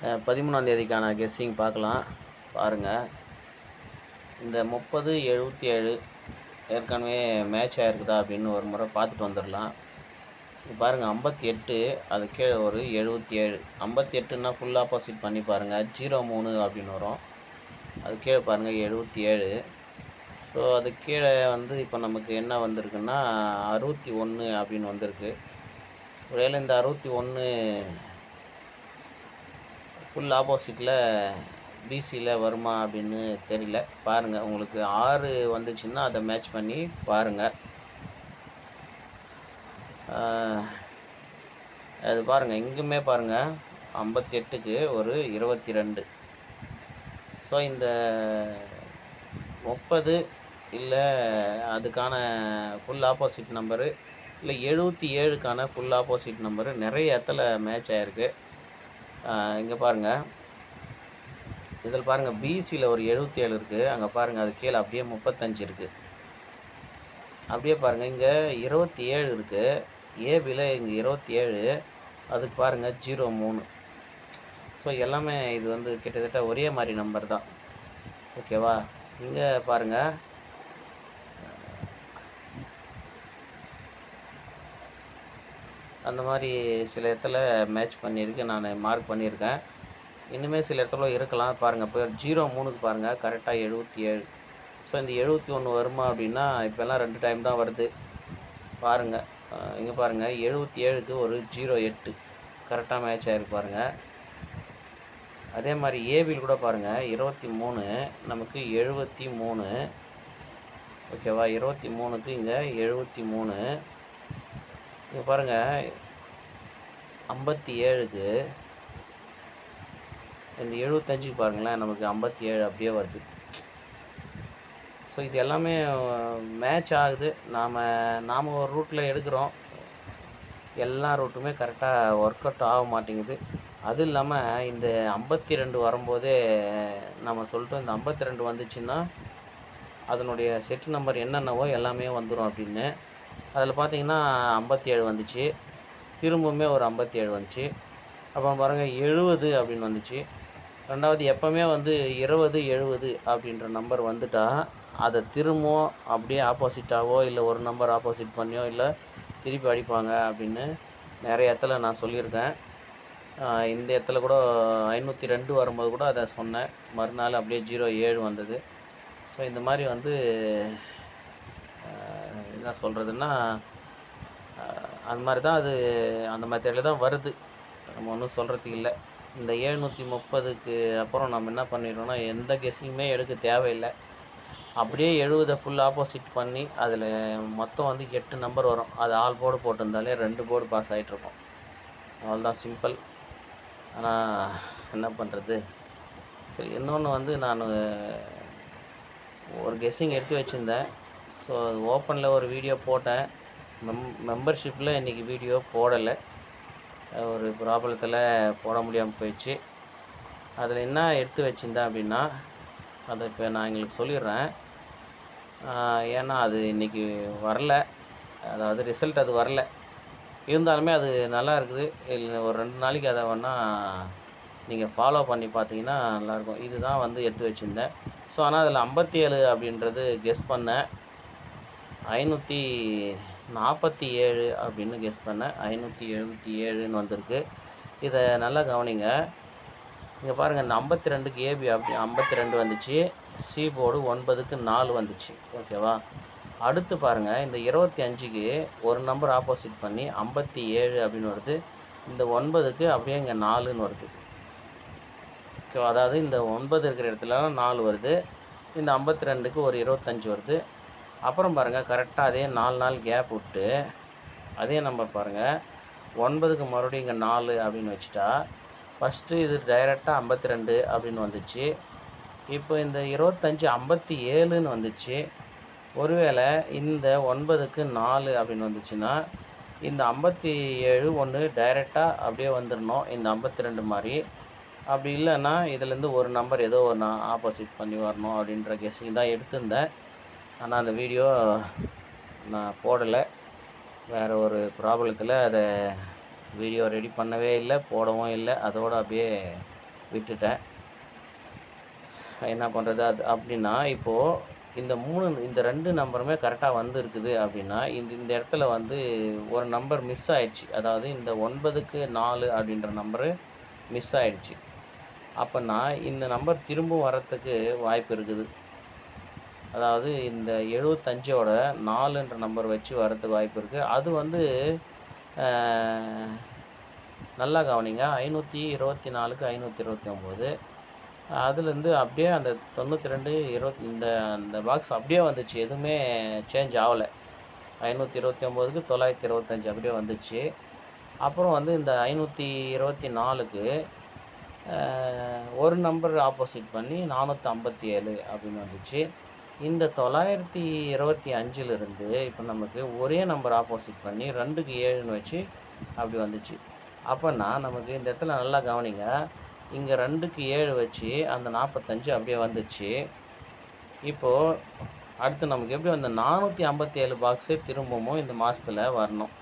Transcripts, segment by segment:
13ஆம் தேதிக்கான guessing பார்க்கலாம் பாருங்கள். இந்த 30 77 ஏற்கனவே மேட்ச் ஆகிருக்குதா அப்படின்னு ஒரு முறை பார்த்துட்டு வந்துடலாம். பாருங்கள் 58 அது கீழே ஒரு 77. 58ன்னா ஃபுல் ஆப்போசிட் பண்ணி பாருங்கள் 03 அப்படின்னு வரும். அது கீழே பாருங்கள் 77. ஸோ அது கீழே வந்து இப்போ நமக்கு என்ன வந்திருக்குன்னா 61 அப்படின்னு வந்திருக்கு. ஒருவேளை இந்த 61 ஃபுல் ஆப்போசிட்டில் பிசியில் வருமா அப்படின்னு தெரியல. பாருங்கள், உங்களுக்கு 6 வந்துச்சுன்னா அதை மேட்ச் பண்ணி பாருங்கள். அது பாருங்கள், இங்குமே பாருங்கள் 58க்கு ஒரு 22. ஸோ இந்த 30 இல்லை அதுக்கான ஃபுல் ஆப்போசிட் நம்பரு இல்லை 77க்கான ஃபுல் ஆப்போசிட் நம்பரு நிறைய இடத்துல மேட்ச் ஆகிருக்கு. இங்கே பாருங்கள், இதில் பாருங்கள் பிசியில் ஒரு 77 இருக்குது. அங்கே பாருங்கள் அது கீழே அப்படியே 35 இருக்குது. அப்படியே பாருங்கள் இங்கே 27 இருக்குது. ஏபியில் இங்கே 27, அதுக்கு பாருங்கள் 03. ஸோ எல்லாமே இது வந்து கிட்டத்தட்ட ஒரே மாதிரி நம்பர் தான். ஓகேவா? இங்கே பாருங்கள் அந்த மாதிரி சில இடத்துல மேட்ச் பண்ணியிருக்கு, நான் மார்க் பண்ணியிருக்கேன். இனிமேல் சில இடத்துல இருக்கலாம். பாருங்கள் இப்போ 03க்கு பாருங்கள் கரெக்டாக 77. ஸோ இந்த 71 வருமா அப்படின்னா இப்போல்லாம் 2 டைம் தான் வருது. பாருங்கள் இங்கே பாருங்கள் 77க்கு ஒரு 08 கரெக்டாக மேட்ச் ஆகிருக்கு பாருங்கள். அதே மாதிரி ஏபியில் கூட பாருங்கள் 23 நமக்கு 73. ஓகேவா? 23க்கு இங்கே 73. இங்கே பாருங்கள் 57க்கு இந்த 75க்கு பாருங்களேன் நமக்கு 57 அப்படியே வருது. ஸோ இது எல்லாமே மேட்ச் ஆகுது. நாம் ஒரு ரூட்டில் எடுக்கிறோம், எல்லா ரூட்டுமே கரெக்டாக ஒர்க் அவுட் ஆக மாட்டேங்குது. அதுவும் இல்லாமல் இந்த 52 வரும்போதே நம்ம சொல்லிட்டோம், இந்த 52 வந்துச்சுன்னா அதனுடைய செட் நம்பர் என்னென்னவோ எல்லாமே வந்துடும் அப்படின்னு. அதில் பார்த்தீங்கன்னா 57 வந்துச்சு, திரும்பவுமே ஒரு 57 வந்துச்சு, அப்புறம் பாருங்கள் 70 அப்படின்னு வந்துச்சு. ரெண்டாவது எப்போவுமே வந்து 20 70 அப்படின்ற நம்பர் வந்துட்டால் அதை திரும்பவும் அப்படியே ஆப்போசிட்டாவோ இல்லை ஒரு நம்பர் ஆப்போசிட் பண்ணியோ இல்லை திருப்பி அடிப்பாங்க அப்படின்னு நிறைய இடத்துல நான் சொல்லியிருக்கேன். இந்த இடத்துல கூட 502 வரும்போது கூட அதை சொன்னேன். மறுநாள் அப்படியே 07 வந்தது. ஸோ இந்த மாதிரி வந்து என்ன சொல்கிறதுன்னா அந்த மாதிரி தான், அது அந்த மெத்தடில் தான் வருது. நம்ம ஒன்றும் சொல்கிறதுக்கு இல்லை. இந்த 730க்கு அப்புறம் நம்ம என்ன பண்ணிடுறோம்னா எந்த கெஸ்ஸிங்குமே எடுக்க தேவையில்லை. அப்படியே 70 ஃபுல் ஆப்போசிட் பண்ணி அதில் மொத்தம் வந்து 8 நம்பர் வரும். அது ஆல் போர்டு போட்டிருந்தாலே 2 போர்டு பாஸ் ஆகிட்ருக்கும். அவ்வளோதான், சிம்பிள். ஆனால் என்ன பண்ணுறது? சரி, இன்னொன்று வந்து நான் ஒரு கெஸ்ஸிங் எடுத்து வச்சுருந்தேன். ஸோ ஓப்பனில் ஒரு வீடியோ போட்டேன். மெம்பர்ஷிப்பில் இன்றைக்கி வீடியோ போடலை, ஒரு ப்ராப்ளத்தில் போட முடியாமல் போயிடுச்சு. அதில் என்ன எடுத்து வச்சுருந்தேன் அப்படின்னா அதை இப்போ நான் எங்களுக்கு சொல்லிடுறேன். ஏன்னா அது இன்றைக்கி வரல, அதாவது ரிசல்ட் அது வரல. இருந்தாலுமே அது நல்லா இருக்குது. இல்லை ஒரு 2 நாளைக்கு அதை வேணால் நீங்கள் ஃபாலோ பண்ணி பார்த்தீங்கன்னா நல்லாயிருக்கும். இதுதான் வந்து எடுத்து வச்சுருந்தேன். ஸோ ஆனால் அதில் 57 அப்படின்றது கெஸ் பண்ணேன். 547 அப்படின்னு கெஸ் பண்ணேன். 577ன்னு வந்திருக்கு. இதை நல்லா கவனிங்க. இங்கே பாருங்கள், இந்த 52க்கு ஏபி அப்படி 52 வந்துச்சு. சி போர்டு 9க்கு 4 வந்துச்சு. ஓகேவா? அடுத்து பாருங்கள், இந்த 25க்கு ஒரு நம்பர் ஆப்போசிட் பண்ணி 57 அப்படின்னு வருது. இந்த 9க்கு அப்படியே இங்கே 4ன்னு வருது. ஓகேவா? அதாவது இந்த 9 இருக்கிற இடத்துல 4 வருது. இந்த 52க்கு ஒரு 25 வருது. அப்புறம் பாருங்கள் கரெக்டாக அதே 4 நாள் கேப் விட்டு அதே நம்பர் பாருங்கள் 9க்கு மறுபடியும் இங்கே 4 அப்படின்னு வச்சுட்டா ஃபஸ்ட்டு இது டைரெக்டாக 52 அப்படின்னு வந்துச்சு. இப்போ இந்த 25 57ன்னு வந்துச்சு. ஒருவேளை இந்த 9க்கு 4 அப்படின்னு வந்துச்சுன்னா இந்த 57 ஒன்று டைரெக்டாக அப்படியே வந்துடணும், இந்த 52 மாதிரி. அப்படி இல்லைன்னா இதுலேருந்து ஒரு நம்பர் ஏதோ ஒரு ஆப்போசிட் பண்ணி வரணும் அப்படின்ற கெஸ்ஸிங் தான் எடுத்திருந்தேன். ஆனால் அந்த வீடியோ நான் போடலை, வேறு ஒரு ப்ராப்ளத்தில் அதை வீடியோ ரெடி பண்ணவே இல்லை, போடவும் இல்லை. அதோடு அப்படியே விட்டுட்டேன். என்ன பண்ணுறது அது அப்படின்னா, இப்போது இந்த 2 நம்பருமே கரெக்டாக வந்திருக்குது அப்படின்னா, இந்த இடத்துல வந்து ஒரு நம்பர் மிஸ் ஆயிடுச்சு. அதாவது இந்த 9க்கு 4 அப்படின்ற நம்பரு மிஸ் ஆயிடுச்சு. அப்போனா இந்த நம்பர் திரும்பவும் வரத்துக்கு வாய்ப்பு இருக்குது. அதாவது இந்த 75ஓட 4ன்ற நம்பர் வச்சு வரத்துக்கு வாய்ப்பு இருக்குது. அது வந்து நல்லா கவனிங்க. 524க்கு 529 அதுலேருந்து அப்படியே அந்த 92 அந்த பாக்ஸ் அப்படியே வந்துச்சு. எதுவுமே சேஞ்ச் ஆகலை. 529க்கு 925 அப்படியே வந்துச்சு. அப்புறம் வந்து இந்த 524க்கு ஒரு நம்பர் ஆப்போசிட் பண்ணி 457 அப்படின்னு வந்துச்சு. இந்த 925லிருந்து இப்போ நமக்கு ஒரே நம்பர் ஆப்போசிட் பண்ணி 2க்கு 7ன்னு வச்சு அப்படி வந்துச்சு. அப்போனா நமக்கு இந்த இடத்துல நல்லா கவனிங்க. இங்கே 2க்கு 7 வச்சு அந்த 45 அப்படியே வந்துச்சு. இப்போது அடுத்து நமக்கு எப்படி அந்த 457 பாக்ஸு திரும்பவும் இந்த மாதத்தில் வரணும்.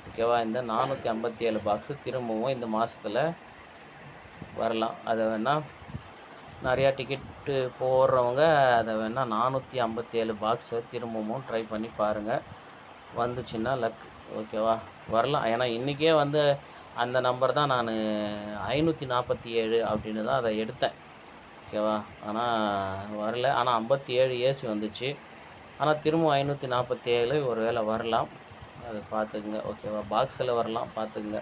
ஓகேவா? இந்த 457 பாக்ஸு திரும்பவும் இந்த மாதத்தில் வரலாம். அதை வேணால் நிறையா டிக்கெட்டு போடுறவங்க அதை வேணால் 457 பாக்ஸை திரும்பவும் ட்ரை பண்ணி பாருங்கள். வந்துச்சுன்னா லக். ஓகேவா? வரலாம். ஏன்னா இன்றைக்கே வந்து அந்த நம்பர் தான் நான் 547 அப்படின்னு தான் அதை எடுத்தேன். ஓகேவா? ஆனால் வரல. ஆனால் 57 ஏசி வந்துச்சு. ஆனால் திரும்ப 547 ஒரு வேளை வரலாம். அதை பார்த்துக்குங்க. ஓகேவா? பாக்ஸில் வரலாம், பார்த்துக்குங்க.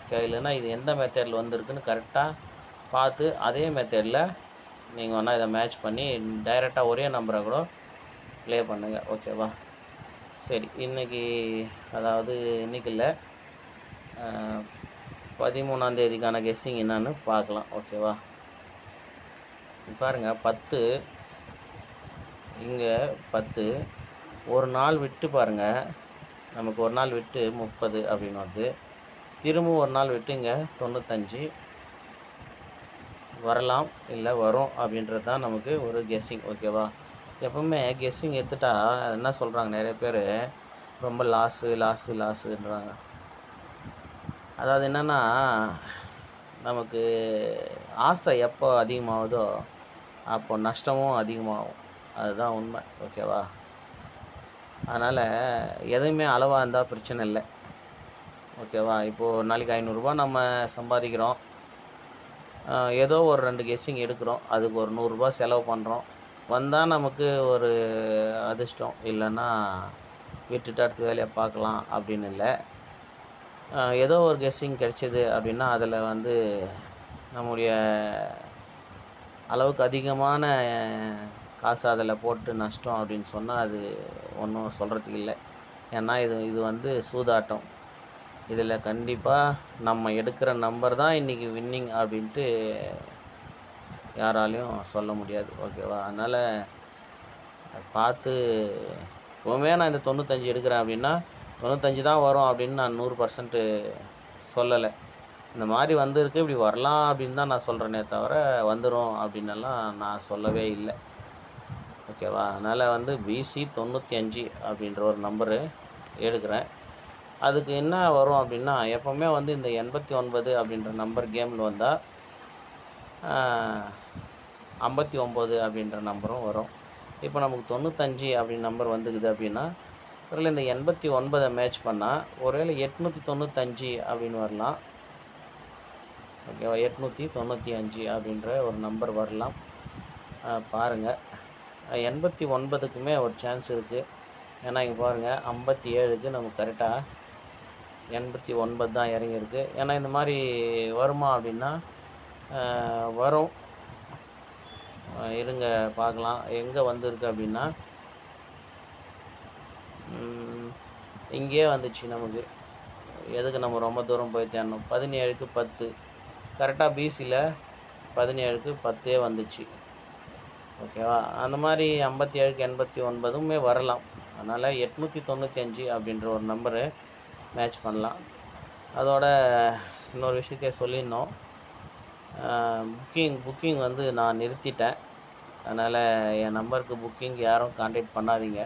ஓகே, இல்லைன்னா இது எந்த மெத்தடில் வந்திருக்குன்னு கரெக்டாக பார்த்து அதே மெத்தடில் நீங்கள் வேணால் இதை மேட்ச் பண்ணி டைரெக்டாக ஒரே நம்பரை கூட ப்ளே பண்ணுங்கள். ஓகேவா? சரி, இன்றைக்கி அதாவது இன்றைக்கி இல்லை 13ஆம் தேதிக்கான கெஸ்ஸிங் என்னன்னு பார்க்கலாம். ஓகேவா? பாருங்கள், 10 இங்கே 10 ஒரு நாள் விட்டு பாருங்கள். நமக்கு ஒரு நாள் விட்டு 30 அப்படின்னு வருது. திரும்பவும் ஒரு நாள் விட்டு இங்கே 95 வரலாம், இல்லை வரும் அப்படின்றது தான் நமக்கு ஒரு கெஸ்ஸிங். ஓகேவா? எப்பவுமே கெஸ்ஸிங் எடுத்துட்டா என்ன சொல்கிறாங்க நிறைய பேர், ரொம்ப லாஸுன்றாங்க. அதாவது என்னென்னா, நமக்கு ஆசை எப்போ அதிகமாகுதோ அப்போ நஷ்டமும் அதிகமாகும். அதுதான் உண்மை. ஓகேவா? அதனால் எதுவுமே அளவாக இருந்தால் பிரச்சனை இல்லை. ஓகேவா? இப்போது ஒரு நாளைக்கு 500ரூபா நம்ம சம்பாதிக்கிறோம். ஏதோ ஒரு 2 கெஸ்ஸிங் எடுக்கிறோம். அதுக்கு ஒரு 100ரூபா செலவு பண்ணுறோம். வந்தால் நமக்கு ஒரு அதிர்ஷ்டம், இல்லைன்னா விட்டுட்டு அடுத்த வேலையை பார்க்கலாம் அப்படின்னு இல்லை. ஏதோ ஒரு கெஸ்ஸிங் கிடைச்சிது அப்படின்னா அதில் வந்து நம்முடைய அளவுக்கு அதிகமான காசு அதில் போட்டு நஷ்டம் அப்படின்னு சொன்னால் அது ஒன்றும் சொல்கிறதுக்கு இல்லை. ஏன்னா இது வந்து சூதாட்டம். இதில் கண்டிப்பாக நம்ம எடுக்கிற நம்பர் தான் இன்றைக்கி வின்னிங் அப்படின்ட்டு யாராலையும் சொல்ல முடியாது. ஓகேவா? அதனால் பார்த்து, எப்போவுமே நான் இந்த 95 எடுக்கிறேன் அப்படின்னா 95 தான் வரும் அப்படின்னு நான் 100% சொல்லலை. இந்த மாதிரி வந்திருக்கு, இப்படி வரலாம் அப்படின்னு தான் நான் சொல்கிறேனே தவிர வந்துடும் அப்படின்னெல்லாம் நான் சொல்லவே இல்லை. ஓகேவா? அதனால் வந்து BC 95 அப்படின்ற ஒரு நம்பரு எடுக்கிறேன். அதுக்கு என்ன வரும் அப்படின்னா, எப்போவுமே வந்து இந்த 89 அப்படின்ற நம்பர் கேமில் வந்தால் 59 அப்படின்ற நம்பரும் வரும். இப்போ நமக்கு 95 அப்படின்னு நம்பர் வந்துக்குது அப்படின்னா, அதில் இந்த 89 மேட்ச் பண்ணால் ஒருவேளை 895 அப்படின்னு வரலாம். ஓகேவா? 895 அப்படின்ற ஒரு நம்பர் வரலாம். பாருங்கள், 89க்குமே ஒரு சான்ஸ் இருக்குது. ஏன்னா இங்கே பாருங்கள், 57க்கு நமக்கு கரெக்டாக 89 தான் இறங்கியிருக்கு. ஏன்னா இந்த மாதிரி வருமா அப்படின்னா வரும். இருங்க பார்க்கலாம் எங்கே வந்திருக்கு அப்படின்னா, இங்கேயே வந்துச்சு நமக்கு. எதுக்கு நம்ம ரொம்ப தூரம் போய் தேடணும்? 17க்கு 10 கரெக்டாக BCயில் 17க்கு 10 வந்துச்சு. ஓகேவா? அந்த மாதிரி 57க்கு 89மே வரலாம். அதனால் 895 அப்படின்ற ஒரு நம்பரு மேட்ச் பண்ணலாம். அதோட இன்னொரு விஷயத்தையே சொல்லிடணும். புக்கிங் வந்து நான் நிறுத்திட்டேன். அதனால் என் நம்பருக்கு புக்கிங் யாரும் கான்டாக்ட் பண்ணாதீங்க.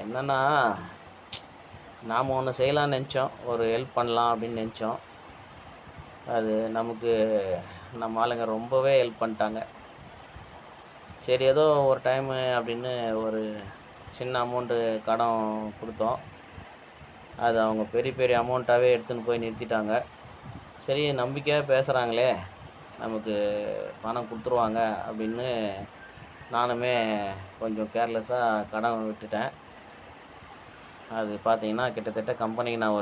என்னென்னா, நாம் ஒன்று செய்யலான்னு நினச்சோம், ஒரு ஹெல்ப் பண்ணலாம் அப்படின்னு நினச்சோம். அது நமக்கு நம்ம ஆளுங்க ரொம்பவே ஹெல்ப் பண்ணிட்டாங்க. சரி ஏதோ ஒரு டைமு அப்படின்னு ஒரு சின்ன அமௌண்ட்டு கடன் கொடுத்தோம். அது அவங்க பெரிய பெரிய அமௌண்ட்டாகவே எடுத்துன்னு போய் நிறுத்திட்டாங்க. சரி நம்பிக்கையாக பேசுகிறாங்களே, நமக்கு பணம் கொடுத்துருவாங்க அப்படின்னு நானுமே கொஞ்சம் கேர்லெஸ்ஸாக கடன் விட்டுட்டேன். அது பார்த்தீங்கன்னா கிட்டத்தட்ட கம்பெனிக்கு நான்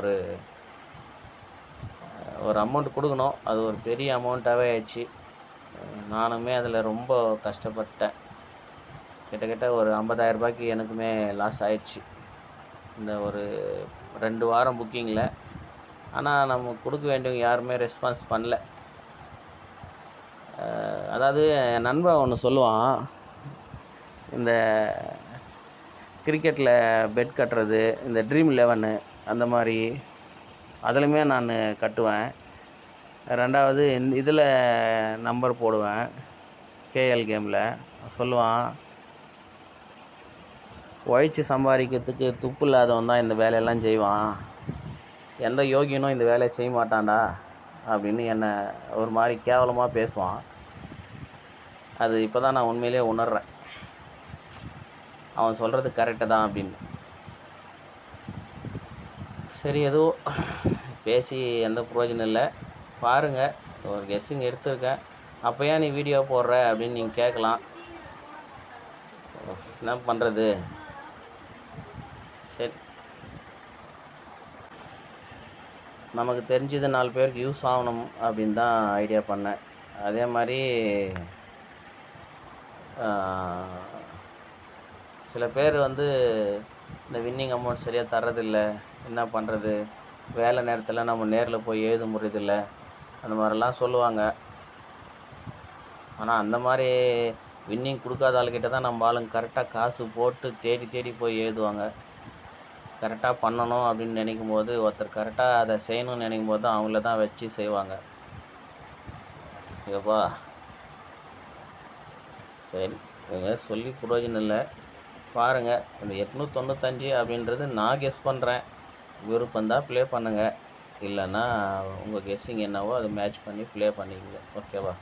ஒரு அமௌண்ட் கொடுக்கணும். அது ஒரு பெரிய அமௌண்ட்டாகவே ஆயிடுச்சு. நானுமே அதில் ரொம்ப கஷ்டப்பட்டேன். கிட்டத்தட்ட ஒரு 50,000 ரூபாய்க்கு எனக்குமே லாஸ் ஆயிடுச்சு இந்த ஒரு 2 வாரம் புக்கிங்கில். ஆனால் நம்ம கொடுக்க வேண்டியவங்க யாருமே ரெஸ்பான்ஸ் பண்ணல. அதாவது என் நண்பன் ஒன்று சொல்லுவான், இந்த கிரிக்கெட்டில் பெட் கட்டுறது, இந்த ட்ரீம் 11 அந்த மாதிரி அதுலையுமே நான் கட்டுவேன். 2வது இதில் நம்பர் போடுவேன், கேஎல் கேமில். சொல்லுவான், உழைச்சி சம்பாதிக்கிறதுக்கு துப்பு இல்லாதவன் தான் இந்த வேலையெல்லாம் செய்வான், எந்த யோகியனும் இந்த வேலையை செய்ய மாட்டான்டா அப்படின்னு என்னை ஒரு மாதிரி கேவலமாக பேசுவான். அது இப்போ தான் நான் உண்மையிலே உணர்கிறேன், அவன் சொல்கிறது கரெக்டு தான் அப்படின்னு. சரி ஏதோ பேசி எந்த பிரயோஜனம் இல்லை. பாருங்கள், ஒரு கெஸ்ஸிங் எடுத்திருக்கேன், அப்போ ஏன் நீ வீடியோ போடுற அப்படின்னு நீங்கள் கேட்கலாம். என்ன பண்ணுறது, சரி நமக்கு தெரிஞ்சது 4 பேருக்கு யூஸ் ஆகணும் அப்படின்னு தான் ஐடியா பண்ணேன். அதே மாதிரி சில பேர் இந்த வின்னிங் அமௌண்ட் சரியாக தர்றதில்லை, என்ன பண்ணுறது, வேலை நேரத்தில் நம்ம நேரில் போய் எழுத முடியறதில்ல, அந்த மாதிரிலாம் சொல்லுவாங்க. ஆனால் அந்த மாதிரி வின்னிங் கொடுக்காத ஆளுக்கிட்ட தான் நம்ம ஆளுங்க கரெக்டாக காசு போட்டு தேடி தேடி போய் எழுதுவாங்க. கரெக்டாக பண்ணணும் அப்படின்னு நினைக்கும் போது, ஒருத்தர் கரெக்டாக அதை செய்யணும்னு நினைக்கும் போது தான் அவங்கள தான் வச்சு செய்வாங்க. ஏப்பா சரி, இதுமாதிரி சொல்லி பிரயோஜனம் இல்லை. பாருங்கள், இந்த 895 அப்படின்றது நான் கெஸ் பண்ணுறேன். விருப்பந்தான் ப்ளே பண்ணுங்கள், இல்லைன்னா உங்கள் கெஸ்ஸிங் என்னவோ அதை மேட்ச் பண்ணி ப்ளே பண்ணிக்கங்க. ஓகேவா?